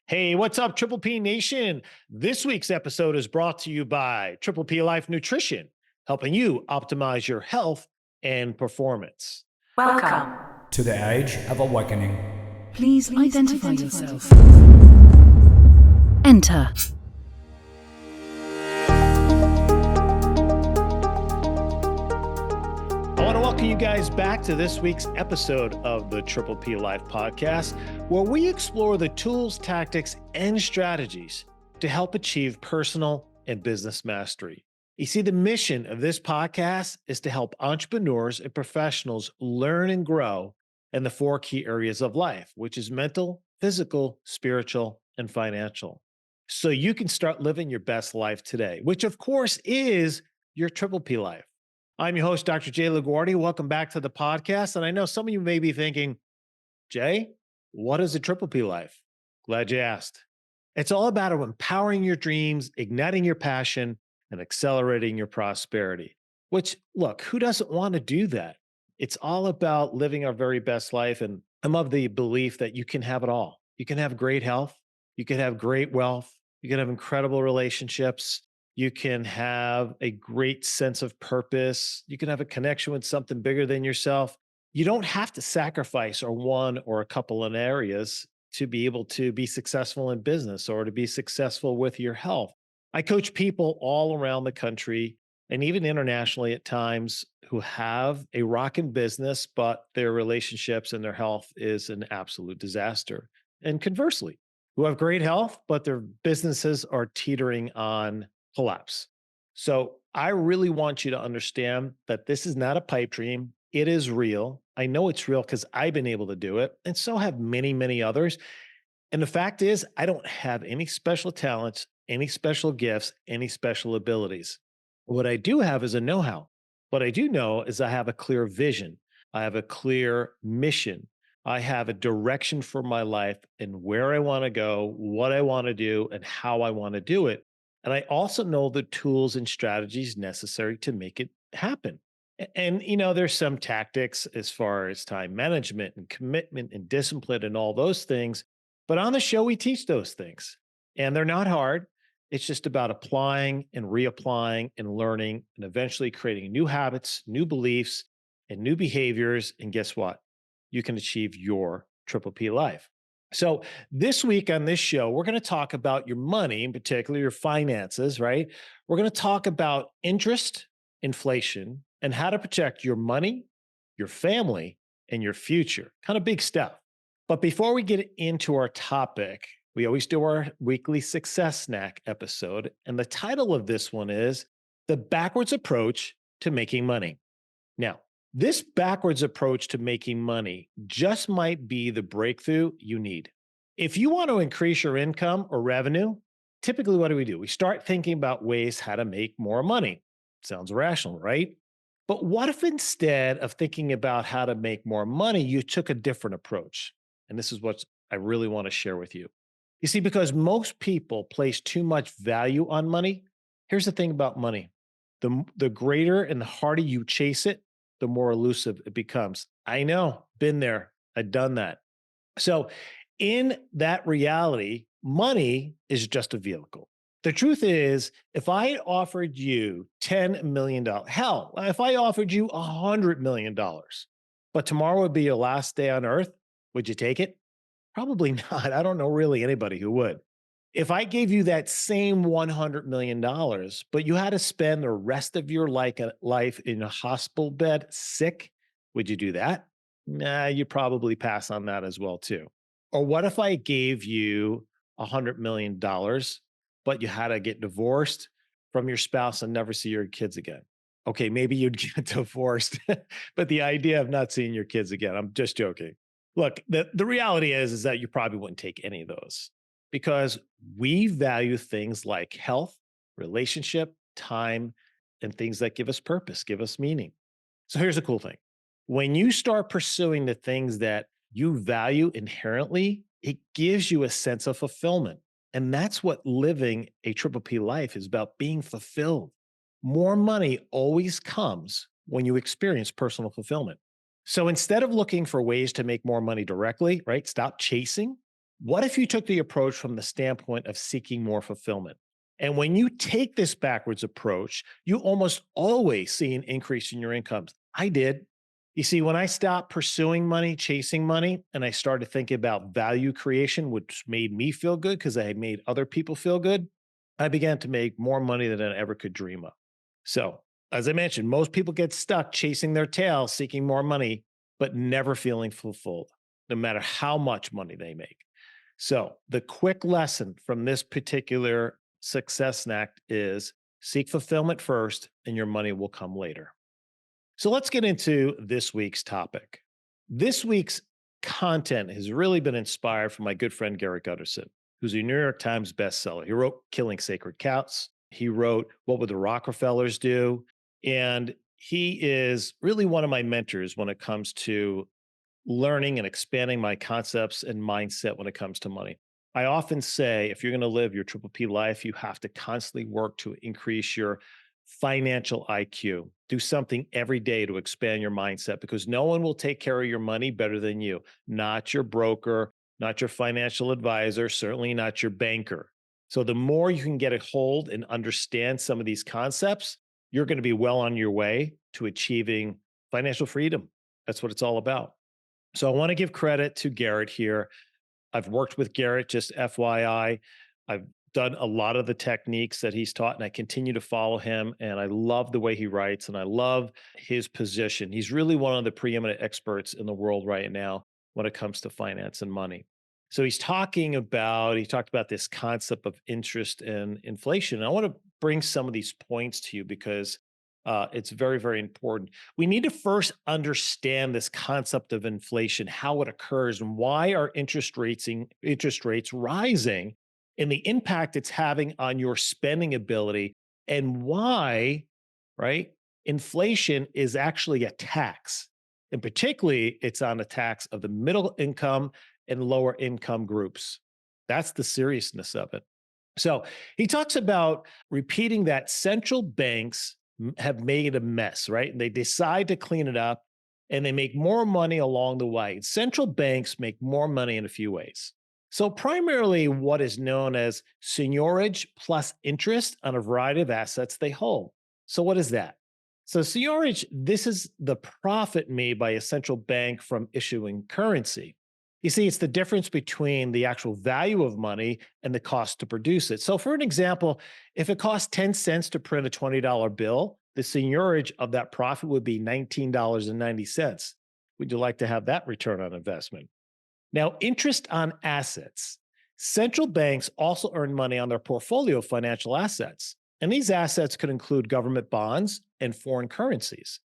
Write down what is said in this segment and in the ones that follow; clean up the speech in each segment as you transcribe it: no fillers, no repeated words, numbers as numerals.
Hey, what's up, Triple P Nation? This week's episode is brought to you by Triple P Life Nutrition, helping you optimize your health and performance. Welcome. To the Age of Awakening. Please identify yourself. Enter. I want to welcome you guys back to this week's episode of the Triple P Life podcast, where we explore the tools, tactics, and strategies to help achieve personal and business mastery. You see, the mission of this podcast is to help entrepreneurs and professionals learn and grow in the four key areas of life, which is mental, physical, spiritual, and financial. So you can start living your best life today, which of course is your Triple P life. I'm your host, Dr. Jay LaGuardia. Welcome back to the podcast. And I know some of you may be thinking, Jay, what is a Triple P life? Glad you asked. It's all about empowering your dreams, igniting your passion, and accelerating your prosperity. Which, look, who doesn't want to do that? It's all about living our very best life. And I'm of the belief that you can have it all. You can have great health. You can have great wealth. You can have incredible relationships. You can have a great sense of purpose. You can have a connection with something bigger than yourself. You don't have to sacrifice or one or a couple of areas to be able to be successful in business or to be successful with your health. I coach people all around the country and even internationally at times who have a rocking business, but their relationships and their health is an absolute disaster. And conversely, who have great health, but their businesses are teetering on collapse. So I really want you to understand that this is not a pipe dream. It is real. I know it's real because I've been able to do it, and so have many, many others. And the fact is, I don't have any special talents, any special gifts, any special abilities. What I do have is a know how. What I do know is I have a clear vision, I have a clear mission, I have a direction for my life and where I want to go, what I want to do, and how I want to do it. And I also know the tools and strategies necessary to make it happen. And, there's some tactics as far as time management and commitment and discipline and all those things. But on the show, we teach those things and they're not hard. It's just about applying and reapplying and learning and eventually creating new habits, new beliefs, and new behaviors. And guess what? You can achieve your Triple P life. So, this week on this show, we're going to talk about your money, in particular your finances, right? We're going to talk about interest, inflation, and how to protect your money, your family, and your future. Kind of big stuff. But before we get into our topic, we always do our weekly success snack episode. And the title of this one is The Backwards Approach to Making Money. Now, this backwards approach to making money just might be the breakthrough you need. If you want to increase your income or revenue, typically what do? We start thinking about ways how to make more money. Sounds rational, right? But what if instead of thinking about how to make more money, you took a different approach? And this is what I really want to share with you. You see, because most people place too much value on money, here's the thing about money. The greater and the harder you chase it, the more elusive it becomes. I know, been there, I've done that. So, in that reality, money is just a vehicle. The truth is, if I offered you $10 million, hell, if I offered you $100 million, but tomorrow would be your last day on earth, would you take it? Probably not. I don't know really anybody who would. If I gave you that same $100 million, but you had to spend the rest of your life in a hospital bed sick, would you do that? Nah, you'd probably pass on that as well too. Or what if I gave you $100 million, but you had to get divorced from your spouse and never see your kids again? Okay, maybe you'd get divorced, but the idea of not seeing your kids again, I'm just joking. Look, the reality is that you probably wouldn't take any of those because we value things like health, relationship, time, and things that give us purpose, give us meaning. So here's the cool thing. When you start pursuing the things that you value inherently, it gives you a sense of fulfillment. And that's what living a triple P life is about, being fulfilled. More money always comes when you experience personal fulfillment. So instead of looking for ways to make more money directly, right? Stop chasing What if you took the approach from the standpoint of seeking more fulfillment? And when you take this backwards approach, you almost always see an increase in your incomes. I did. You see, when I stopped pursuing money, chasing money, and I started thinking about value creation, which made me feel good because I had made other people feel good, I began to make more money than I ever could dream of. So, as I mentioned, most people get stuck chasing their tail, seeking more money, but never feeling fulfilled, no matter how much money they make. So, the quick lesson from this particular success snack is seek fulfillment first, and your money will come later. So, let's get into this week's topic. This week's content has really been inspired from my good friend Garrett Gutterson, who's a New York Times bestseller. He wrote Killing Sacred Cows. He wrote What Would the Rockefellers Do? And he is really one of my mentors when it comes to learning and expanding my concepts and mindset when it comes to money. I often say if you're going to live your triple P life, you have to constantly work to increase your financial IQ. Do something every day to expand your mindset because no one will take care of your money better than you, not your broker, not your financial advisor, certainly not your banker. So the more you can get a hold and understand some of these concepts, you're going to be well on your way to achieving financial freedom. That's what it's all about. So I want to give credit to Garrett here. I've worked with Garrett, just FYI. I've done a lot of the techniques that he's taught, and I continue to follow him. And I love the way he writes, and I love his position. He's really one of the preeminent experts in the world right now when it comes to finance and money. So he talked about this concept of interest and inflation. And I want to bring some of these points to you because it's very, very important. We need to first understand this concept of inflation, how it occurs, and why are interest rates rising, and the impact it's having on your spending ability, and why, right? Inflation is actually a tax, and particularly it's on a tax of the middle income and lower income groups. That's the seriousness of it. So he talks about repeating that central banks have made a mess, right? And they decide to clean it up and they make more money along the way. Central banks make more money in a few ways. So, primarily, what is known as seigniorage plus interest on a variety of assets they hold. So, what is that? So, seigniorage, this is the profit made by a central bank from issuing currency. You see, it's the difference between the actual value of money and the cost to produce it. So, for an example, if it costs 10 cents to print a $20 bill, the seigniorage of that profit would be $19.90. Would you like to have that return on investment? Now, interest on assets. Central banks also earn money on their portfolio of financial assets, and these assets could include government bonds and foreign currencies.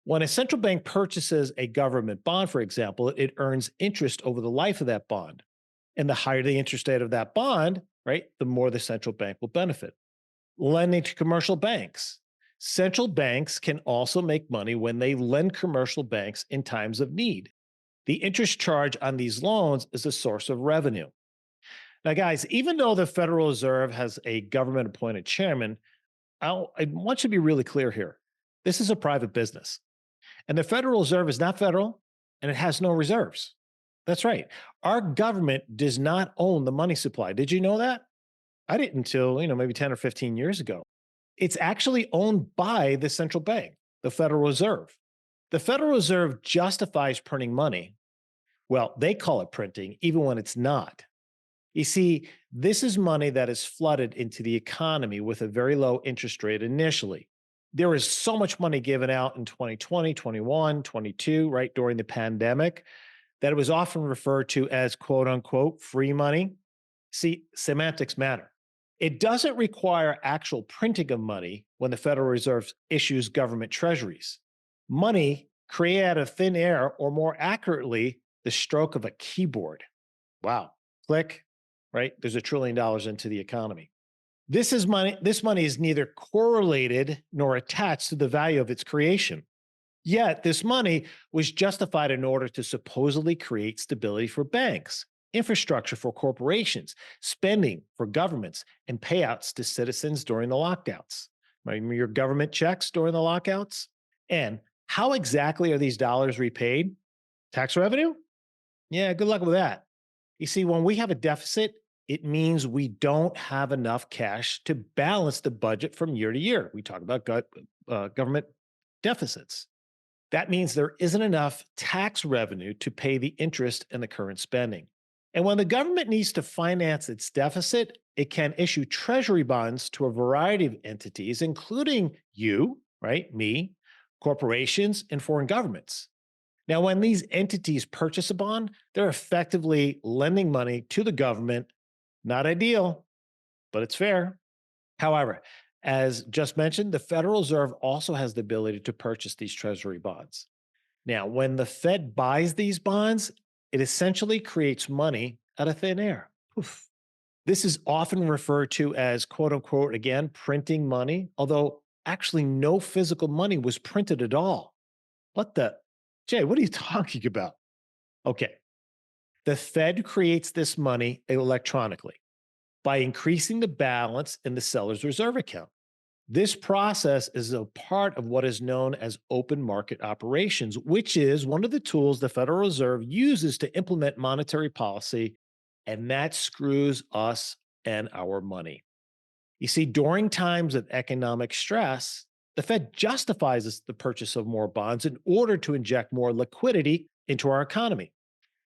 When a central bank purchases a government bond, for example, it earns interest over the life of that bond. And the higher the interest rate of that bond, right, the more the central bank will benefit. Lending to commercial banks. Central banks can also make money when they lend commercial banks in times of need. The interest charge on these loans is a source of revenue. Now, guys, even though the Federal Reserve has a government appointed chairman, I want you to be really clear here. This is a private business. And the Federal Reserve is not federal and it has no reserves. That's right. Our government does not own the money supply. Did you know that? I didn't until, maybe 10 or 15 years ago. It's actually owned by the central bank, the Federal Reserve. The Federal Reserve justifies printing money. Well, they call it printing, even when it's not. You see, this is money that is flooded into the economy with a very low interest rate initially. There was so much money given out in 2020, 21, 22, right during the pandemic, that it was often referred to as quote unquote free money. See, semantics matter. It doesn't require actual printing of money when the Federal Reserve issues government treasuries. Money created out of thin air, or more accurately, the stroke of a keyboard. Wow. Click, right? There's $1 trillion into the economy. This money is neither correlated nor attached to the value of its creation. Yet this money was justified in order to supposedly create stability for banks, infrastructure for corporations, spending for governments, and payouts to citizens during the lockdowns. Remember your government checks during the lockouts? And how exactly are these dollars repaid? Tax revenue? Yeah, good luck with that. You see, when we have a deficit, it means we don't have enough cash to balance the budget from year to year. We talk about government deficits. That means there isn't enough tax revenue to pay the interest and the current spending. And when the government needs to finance its deficit, it can issue treasury bonds to a variety of entities, including you, right? Me, corporations, and foreign governments. Now, when these entities purchase a bond, they're effectively lending money to the government. Not ideal, but it's fair. However, as just mentioned, the Federal Reserve also has the ability to purchase these treasury bonds. Now, when the Fed buys these bonds, it essentially creates money out of thin air. Poof. This is often referred to as quote unquote, again, printing money, although actually no physical money was printed at all. What the? Jay, what are you talking about? Okay. The Fed creates this money electronically by increasing the balance in the seller's reserve account. This process is a part of what is known as open market operations, which is one of the tools the Federal Reserve uses to implement monetary policy, and that screws us and our money. You see, during times of economic stress, the Fed justifies the purchase of more bonds in order to inject more liquidity into our economy.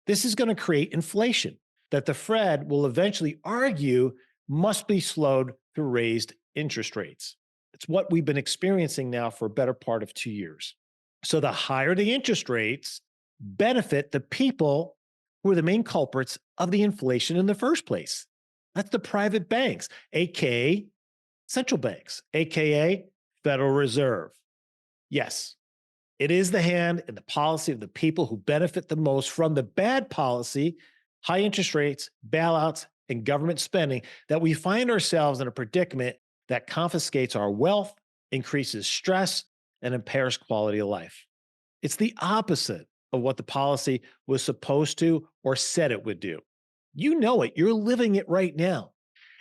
This is going to create inflation that the Fed will eventually argue must be slowed through raised interest rates. It's what we've been experiencing now for a better part of 2 years. So the higher the interest rates benefit the people who are the main culprits of the inflation in the first place. That's the private banks, aka central banks, aka Federal Reserve. Yes, it is the hand and the policy of the people who benefit the most from the bad policy, high interest rates, bailouts, and government spending that we find ourselves in a predicament that confiscates our wealth, increases stress, and impairs quality of life. It's the opposite of what the policy was supposed to or said it would do. You know it, you're living it right now.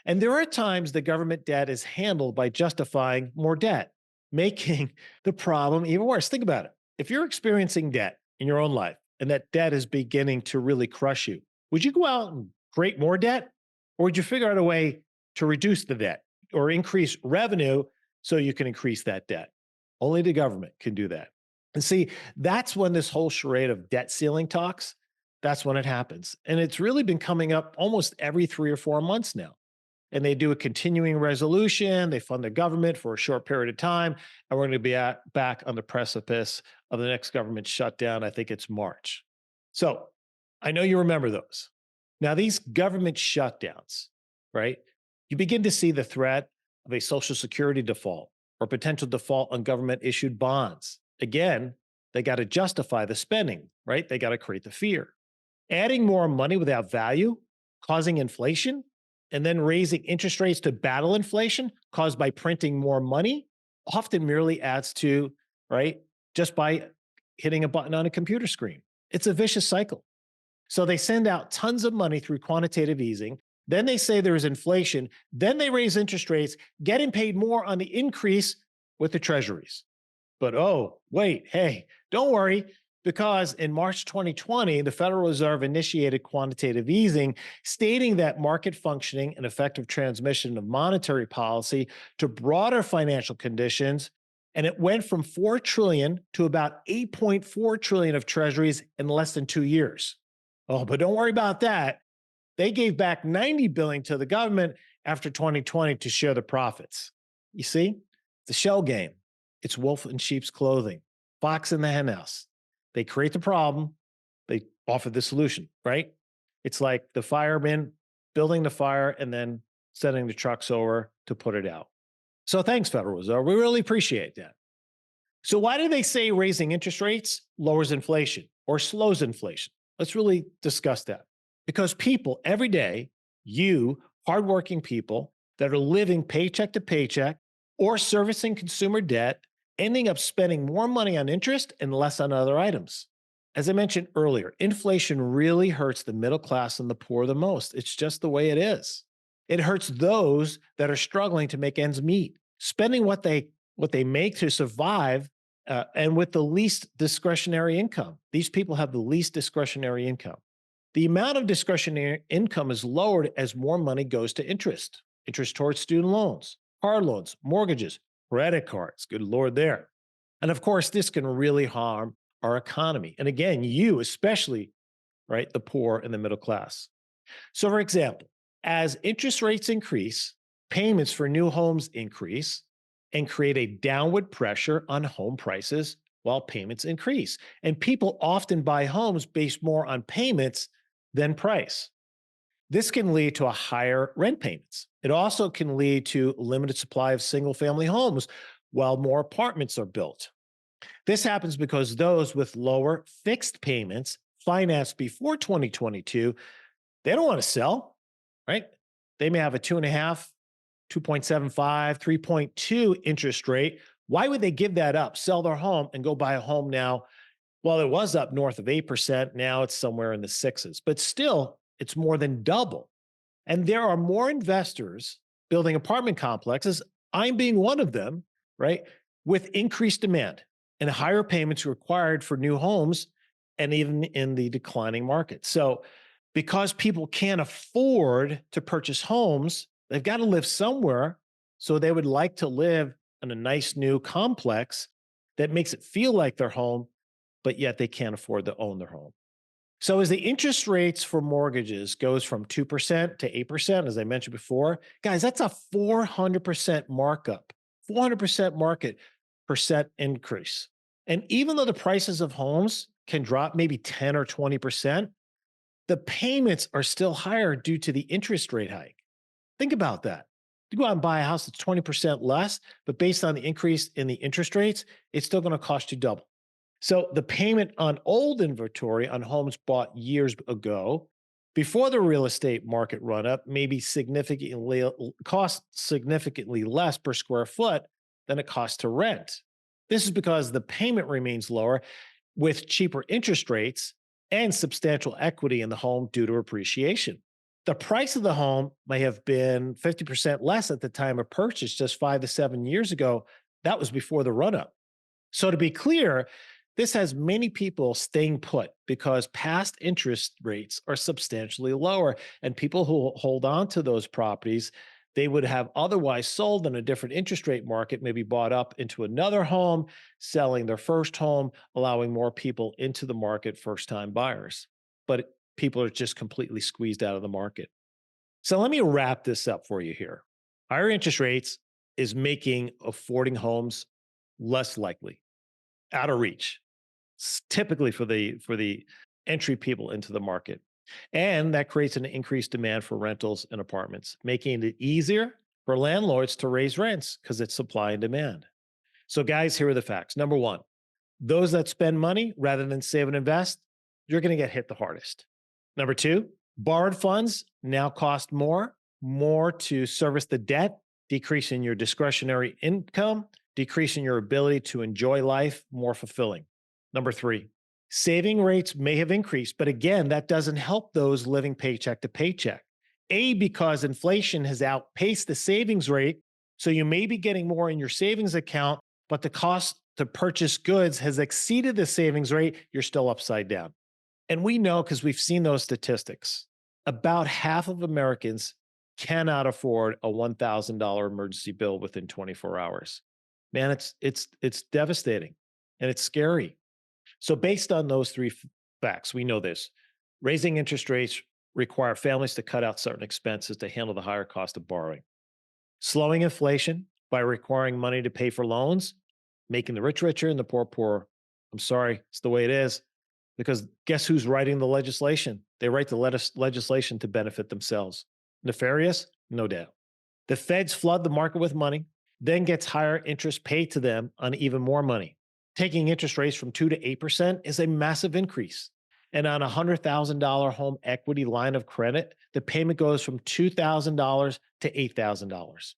And there are times the government debt is handled by justifying more debt, making the problem even worse. Think about it. If you're experiencing debt in your own life and that debt is beginning to really crush you, would you go out and create more debt? Or would you figure out a way to reduce the debt or increase revenue so you can increase that debt? Only the government can do that. And see, that's when this whole charade of debt ceiling talks, that's when it happens. And it's really been coming up almost every 3 or 4 months now. And they do a continuing resolution. They fund the government for a short period of time. And we're going to be back on the precipice of the next government shutdown. I think it's March. So I know you remember those. Now, these government shutdowns, right? You begin to see the threat of a Social Security default or potential default on government issued bonds. Again, they got to justify the spending, right? They got to create the fear. Adding more money without value, causing inflation, and then raising interest rates to battle inflation caused by printing more money often merely adds to, right? Just by hitting a button on a computer screen. It's a vicious cycle. So they send out tons of money through quantitative easing. Then they say there is inflation. Then they raise interest rates, getting paid more on the increase with the treasuries. But oh, wait, hey, don't worry, because in March 2020, the Federal Reserve initiated quantitative easing, stating that market functioning and effective transmission of monetary policy to broader financial conditions, and it went from 4 trillion to about 8.4 trillion of treasuries in less than 2 years. Oh, but don't worry about that. They gave back 90 billion to the government after 2020 to share the profits. You see, the shell game. It's wolf in sheep's clothing, fox in the henhouse. They create the problem, they offer the solution, right? It's like the firemen building the fire and then sending the trucks over to put it out. So thanks, Federal Reserve. We really appreciate that. So why do they say raising interest rates lowers inflation or slows inflation? Let's really discuss that. Because people every day, you hardworking people that are living paycheck to paycheck or servicing consumer debt, ending up spending more money on interest and less on other items. As I mentioned earlier, inflation really hurts the middle class and the poor the most. It's just the way it is. It hurts those that are struggling to make ends meet, spending what they make to survive, and with the least discretionary income. These people have the least discretionary income. The amount of discretionary income is lowered as more money goes to interest towards student loans, car loans, mortgages, credit cards. Good Lord, there. And of course, this can really harm our economy. And again, you, especially, right, the poor and the middle class. So, for example, as interest rates increase, payments for new homes increase and create a downward pressure on home prices while payments increase. And people often buy homes based more on payments than price. This can lead to a higher rent payments. It also can lead to limited supply of single family homes while more apartments are built. This happens because those with lower fixed payments financed before 2022, they don't want to sell, right? They may have a 2.5, 2.75, 3.2 interest rate. Why would they give that up, sell their home, and go buy a home now? Well, it was up north of 8%. Now it's somewhere in the sixes, but still, it's more than double. And there are more investors building apartment complexes, I'm being one of them, right? With increased demand and higher payments required for new homes and even in the declining market. So, because people can't afford to purchase homes, they've got to live somewhere. So, they would like to live in a nice new complex that makes it feel like their home, but yet they can't afford to own their home. So as the interest rates for mortgages goes from 2% to 8%, as I mentioned before, guys, that's a 400% markup, 400% market percent increase. And even though the prices of homes can drop maybe 10 or 20%, the payments are still higher due to the interest rate hike. Think about that. You go out and buy a house that's 20% less, but based on the increase in the interest rates, it's still going to cost you double. So the payment on old inventory on homes bought years ago, before the real estate market run up, maybe significantly cost significantly less per square foot than it costs to rent. This is because the payment remains lower with cheaper interest rates and substantial equity in the home due to appreciation. The price of the home may have been 50% less at the time of purchase just 5 to 7 years ago. That was before the run up. So, to be clear, this has many people staying put because past interest rates are substantially lower. And people who hold on to those properties, they would have otherwise sold in a different interest rate market, maybe bought up into another home, selling their first home, allowing more people into the market, first time buyers. But people are just completely squeezed out of the market. So let me wrap this up for you here. Higher interest rates is making affording homes less likely, out of reach, typically for the entry people into the market. And that creates an increased demand for rentals and apartments, making it easier for landlords to raise rents because it's supply and demand. So, guys, here are the facts. Number one, those that spend money rather than save and invest, you're going to get hit the hardest. Number two, borrowed funds now cost more to service the debt, decreasing your discretionary income, decreasing your ability to enjoy life more fulfilling. Number three, saving rates may have increased, but again, that doesn't help those living paycheck to paycheck. Because inflation has outpaced the savings rate, so you may be getting more in your savings account, but the cost to purchase goods has exceeded the savings rate, you're still upside down. And we know because we've seen those statistics. About half of Americans cannot afford a $1,000 emergency bill within 24 hours. Man, it's devastating and it's scary. So based on those three facts, we know this. Raising interest rates require families to cut out certain expenses to handle the higher cost of borrowing. Slowing inflation by requiring money to pay for loans, making the rich richer and the poor poorer. I'm sorry, it's the way it is. Because guess who's writing the legislation? They write the legislation to benefit themselves. Nefarious? No doubt. The feds flood the market with money, then gets higher interest paid to them on even more money. Taking interest rates from 2 to 8% is a massive increase. And on a $100,000 home equity line of credit, the payment goes from $2,000 to $8,000.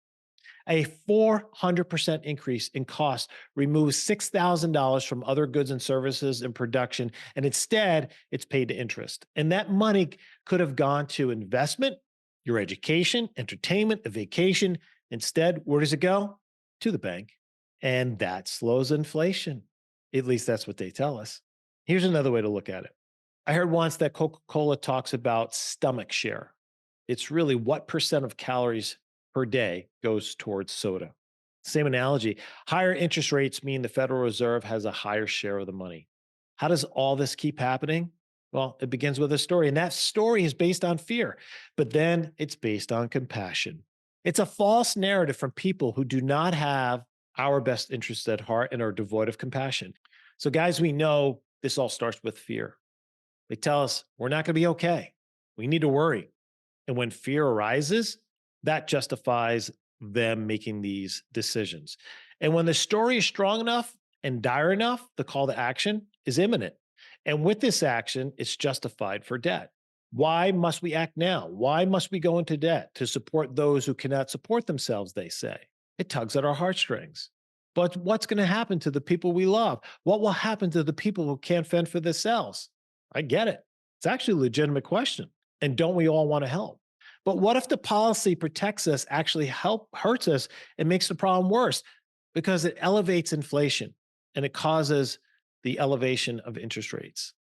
A 400% increase in cost removes $6,000 from other goods and services and production, and instead it's paid to interest. And that money could have gone to investment, your education, entertainment, a vacation. Instead, where does it go? To the bank. And that slows inflation. At least that's what they tell us. Here's another way to look at it. I heard once that Coca-Cola talks about stomach share. It's really what percent of calories per day goes towards soda. Same analogy. Higher interest rates mean the Federal Reserve has a higher share of the money. How does all this keep happening? Well, it begins with a story, and that story is based on fear, but then it's based on compassion. It's a false narrative from people who do not have our best interests at heart and are devoid of compassion. So, guys, we know this all starts with fear. They tell us we're not going to be okay. We need to worry. And when fear arises, that justifies them making these decisions. And when the story is strong enough and dire enough, the call to action is imminent. And with this action, it's justified for debt. Why must we act now? Why must we go into debt to support those who cannot support themselves, they say? It tugs at our heartstrings. But what's going to happen to the people we love? What will happen to the people who can't fend for themselves? I get it. It's actually a legitimate question. And don't we all want to help? But what if the policy protects us, actually hurts us, and makes the problem worse? Because it elevates inflation and it causes the elevation of interest rates.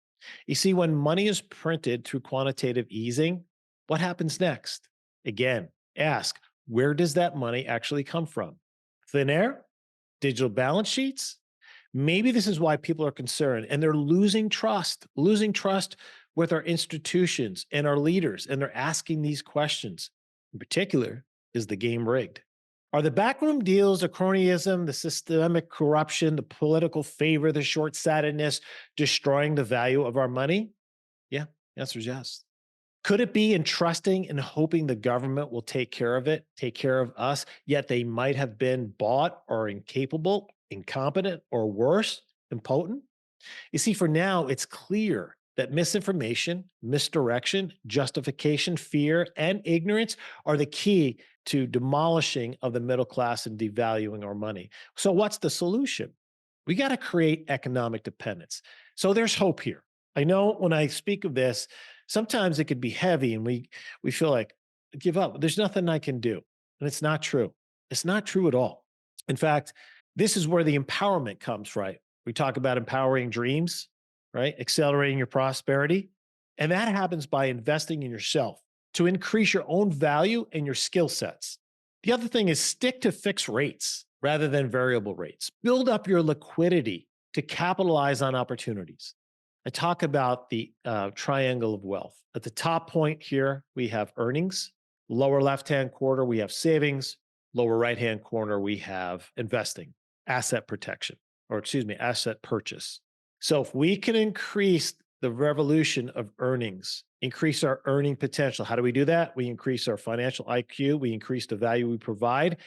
You see, when money is printed through quantitative easing, what happens next? Again, ask, where does that money actually come from? Thin air? Digital balance sheets? Maybe this is why people are concerned and they're losing trust with our institutions and our leaders, and they're asking these questions. In particular, is the game rigged? Are the backroom deals, the cronyism, the systemic corruption, the political favor, the short sightedness destroying the value of our money? Yeah, the answer is yes. Could it be in trusting and hoping the government will take care of it, take care of us, yet they might have been bought or incapable, incompetent, or worse, impotent? You see, for now, it's clear that misinformation, misdirection, justification, fear, and ignorance are the key to demolishing of the middle class and devaluing our money. So, what's the solution? We got to create economic dependence. So, there's hope here. I know when I speak of this, sometimes it could be heavy and we feel like give up. There's nothing I can do. And it's not true. It's not true at all. In fact, this is where the empowerment comes, right? We talk about empowering dreams, right? Accelerating your prosperity. And that happens by investing in yourself to increase your own value and your skill sets. The other thing is stick to fixed rates rather than variable rates. Build up your liquidity to capitalize on opportunities. I talk about the triangle of wealth. At the top point here, we have earnings. Lower left-hand corner, we have savings. Lower right-hand corner, we have investing, asset protection, or excuse me, asset purchase. So if we can increase the revolution of earnings, increase our earning potential, how do we do that? We increase our financial IQ, we increase the value we provide,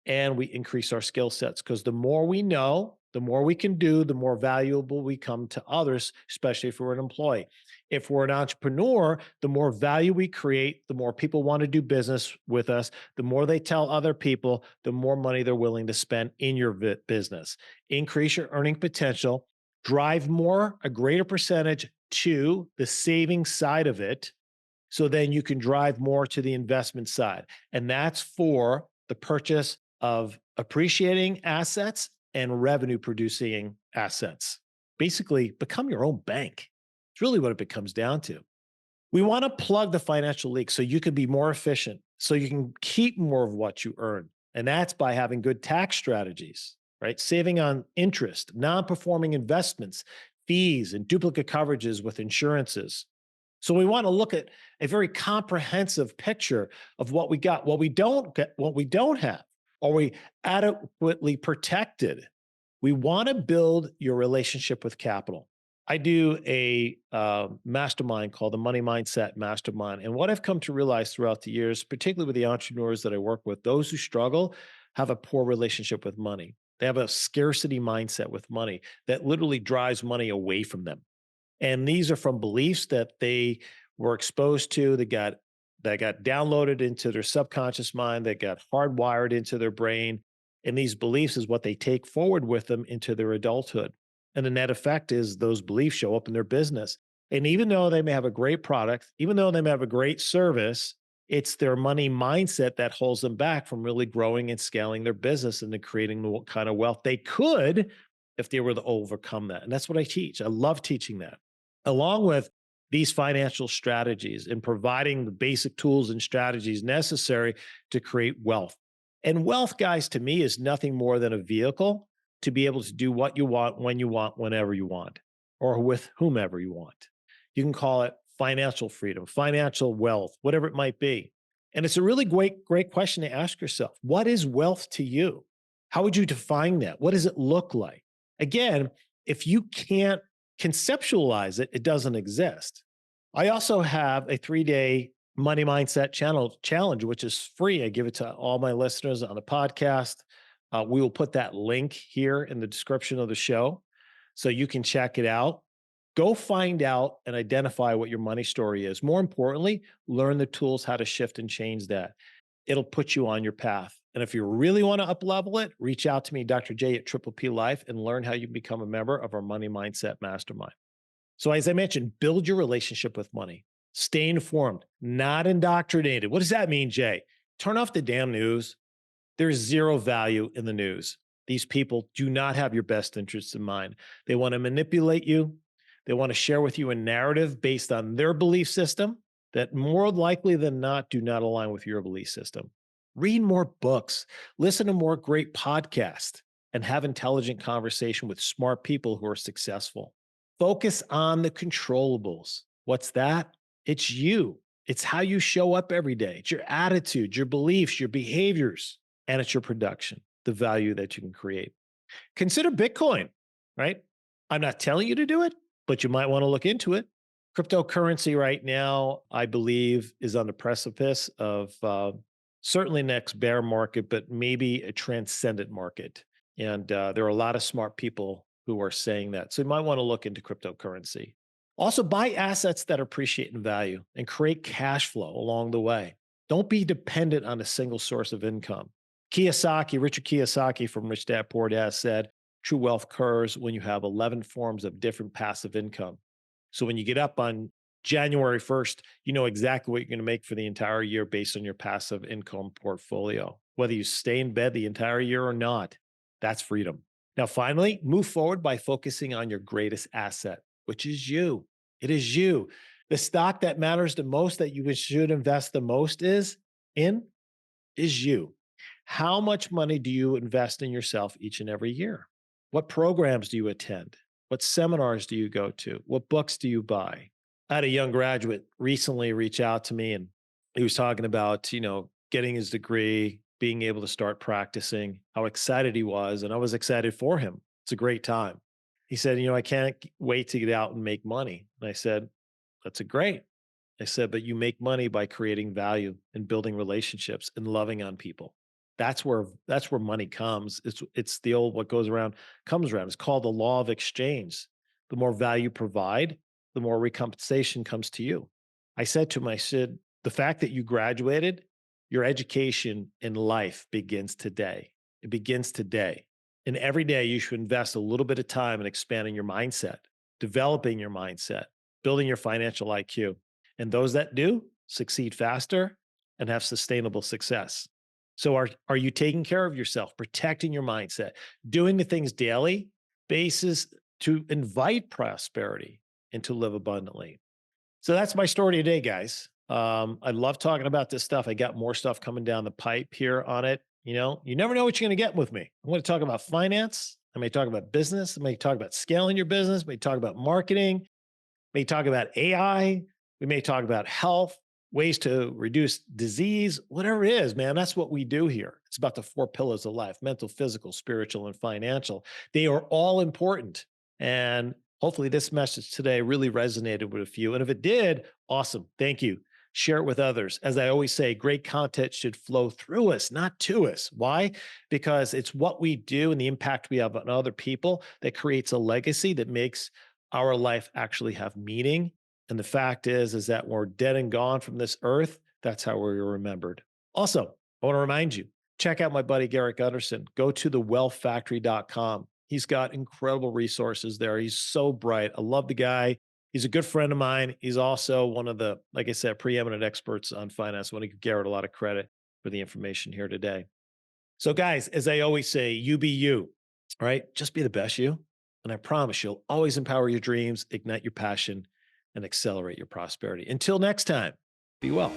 and we increase our skill sets. Because the more we know, the more we can do, the more valuable we come to others, especially if we're an employee. If we're an entrepreneur, the more value we create, the more people want to do business with us, the more they tell other people, the more money they're willing to spend in your business. Increase your earning potential, drive a greater percentage to the saving side of it, so then you can drive more to the investment side. And that's for the purchase of appreciating assets and revenue producing assets. Basically, become your own bank. It's really what it comes down to. We want to plug the financial leak so you can be more efficient, so you can keep more of what you earn. And that's by having good tax strategies, right? Saving on interest, non-performing investments, fees, and duplicate coverages with insurances. So we want to look at a very comprehensive picture of what we got, what we don't get, what we don't have. Are we adequately protected? We want to build your relationship with capital. I do a mastermind called the Money Mindset Mastermind. And what I've come to realize throughout the years, particularly with the entrepreneurs that I work with, those who struggle have a poor relationship with money. They have a scarcity mindset with money that literally drives money away from them. And these are from beliefs that they were exposed to, that got downloaded into their subconscious mind, that got hardwired into their brain. And these beliefs is what they take forward with them into their adulthood. And the net effect is those beliefs show up in their business. And even though they may have a great product, even though they may have a great service, it's their money mindset that holds them back from really growing and scaling their business and then creating the kind of wealth they could if they were to overcome that. And that's what I teach. I love teaching that. Along with these financial strategies and providing the basic tools and strategies necessary to create wealth. And wealth, guys, to me is nothing more than a vehicle to be able to do what you want, when you want, whenever you want, or with whomever you want. You can call it financial freedom, financial wealth, whatever it might be. And it's a really great question to ask yourself. What is wealth to you? How would you define that? What does it look like? Again, if you can't conceptualize it, it doesn't exist. I also have a 3-day money mindset challenge, which is free. I give it to all my listeners on the podcast. We will put that link here in the description of the show so you can check it out. Go find out and identify what your money story is. More importantly, learn the tools how to shift and change that. It'll put you on your path. And if you really want to up-level it, reach out to me, Dr. J at Triple P Life, and learn how you can become a member of our Money Mindset Mastermind. So as I mentioned, build your relationship with money. Stay informed, not indoctrinated. What does that mean, Jay? Turn off the damn news. There's zero value in the news. These people do not have your best interests in mind. They want to manipulate you. They want to share with you a narrative based on their belief system that more likely than not do not align with your belief system. Read more books, listen to more great podcasts, and have intelligent conversation with smart people who are successful. Focus on the controllables. What's that? It's you. It's how you show up every day. It's your attitude, your beliefs, your behaviors, and it's your production, the value that you can create. Consider Bitcoin, right? I'm not telling you to do it, but you might want to look into it. Cryptocurrency right now, I believe, is on the precipice of certainly next bear market, but maybe a transcendent market. And there are a lot of smart people who are saying that. So you might want to look into cryptocurrency. Also, buy assets that appreciate in value and create cash flow along the way. Don't be dependent on a single source of income. Richard Kiyosaki from Rich Dad Poor Dad said, true wealth occurs when you have 11 forms of different passive income. So when you get up on January 1st, you know exactly what you're going to make for the entire year based on your passive income portfolio. Whether you stay in bed the entire year or not, that's freedom. Now, finally, move forward by focusing on your greatest asset, which is you. It is you. The stock that matters the most, that you should invest the most is you. How much money do you invest in yourself each and every year? What programs do you attend? What seminars do you go to? What books do you buy? I had a young graduate recently reach out to me, and he was talking about, getting his degree, being able to start practicing, how excited he was. And I was excited for him. It's a great time. He said, I can't wait to get out and make money. And I said, that's great. I said, but you make money by creating value and building relationships and loving on people. That's where money comes. It's the old what goes around comes around. It's called the law of exchange. The more value you provide, the more recompensation comes to you. I said to him, I said, the fact that you graduated, your education in life begins today. It begins today. And every day you should invest a little bit of time in expanding your mindset, developing your mindset, building your financial IQ. And those that do succeed faster and have sustainable success. So are you taking care of yourself, protecting your mindset, doing the things daily basis to invite prosperity and to live abundantly? So that's my story today, guys. I love talking about this stuff. I got more stuff coming down the pipe here on it. You never know what you're going to get with me. I'm going to talk about finance. I may talk about business. I may talk about scaling your business. I may talk about marketing. I may talk about AI. We may talk about health, ways to reduce disease, whatever it is, man. That's what we do here. It's about the 4 pillars of life: mental, physical, spiritual, and financial. They are all important. And hopefully this message today really resonated with a few. And if it did, awesome. Thank you. Share it with others. As I always say, great content should flow through us, not to us. Why? Because it's what we do and the impact we have on other people that creates a legacy that makes our life actually have meaning. And the fact is that when we're dead and gone from this earth, that's how we're remembered. Also, I want to remind you, check out my buddy, Garrick Gunderson. Go to thewealthfactory.com. He's got incredible resources there. He's so bright. I love the guy. He's a good friend of mine. He's also one of the, like I said, preeminent experts on finance. I want to give Garrett a lot of credit for the information here today. So guys, as I always say, you be you, all right? Just be the best you. And I promise you'll always empower your dreams, ignite your passion, and accelerate your prosperity. Until next time, be well.